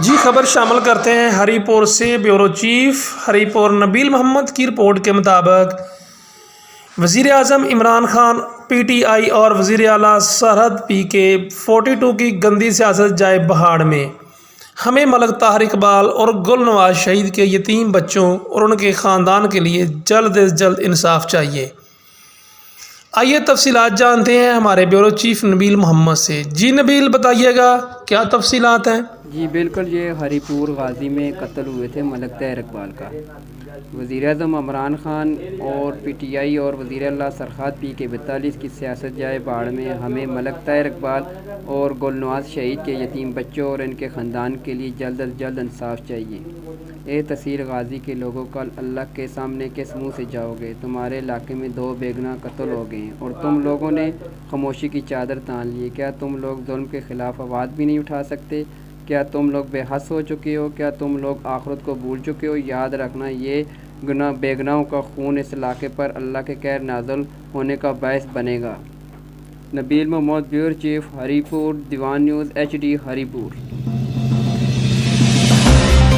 جی خبر شامل کرتے ہیں ہری پور سے۔ بیورو چیف ہری پور نبیل محمد کی رپورٹ کے مطابق وزیر اعظم Imran Khan P T I اور وزیر اعلیٰ سرحد پی کے 42 کی گندی سیاست جائے بہاڑ میں۔ ہمیں ملک طاہر اقبال اور گل نواز شہید کے یتیم بچوں اور ان کے خاندان کے لیے جلد از جلد انصاف چاہیے۔ آئیے تفصیلات جانتے ہیں ہمارے بیورو چیف نبیل محمد سے۔ جی نبیل بتائیے گا کیا تفصیلات ہیں؟ جی بالکل، یہ ہری پور غازی میں قتل ہوئے تھے ملک طاہر اقبال کا۔ وزیر اعظم عمران خان اور پی ٹی آئی اور وزیر اعلیٰ سرحد پی کے 42 کی سیاست جائے باڑ میں۔ ہمیں ملک طاہر اقبال اور گل نواز شہید کے یتیم بچوں اور ان کے خاندان کے لیے جلد از جلد انصاف چاہیے۔ اے تحصیل غازی کے لوگوں، کل اللہ کے سامنے کس منہ سے جاؤ گے؟ تمہارے علاقے میں 2 بے گناہ قتل ہو گئے ہیں اور تم لوگوں نے خاموشی کی چادر تان لی ہے۔ کیا تم لوگ ظلم کے خلاف آواز بھی نہیں اٹھا سکتے؟ کیا تم لوگ بے حس ہو چکے ہو؟ کیا تم لوگ آخرت کو بھول چکے ہو؟ یاد رکھنا، یہ بے گناہوں کا خون اس علاقے پر اللہ کے قہر نازل ہونے کا باعث بنے گا۔ نبیل محمد، بیورو چیف، ہری پور، دیوان نیوز HD، ہری پور۔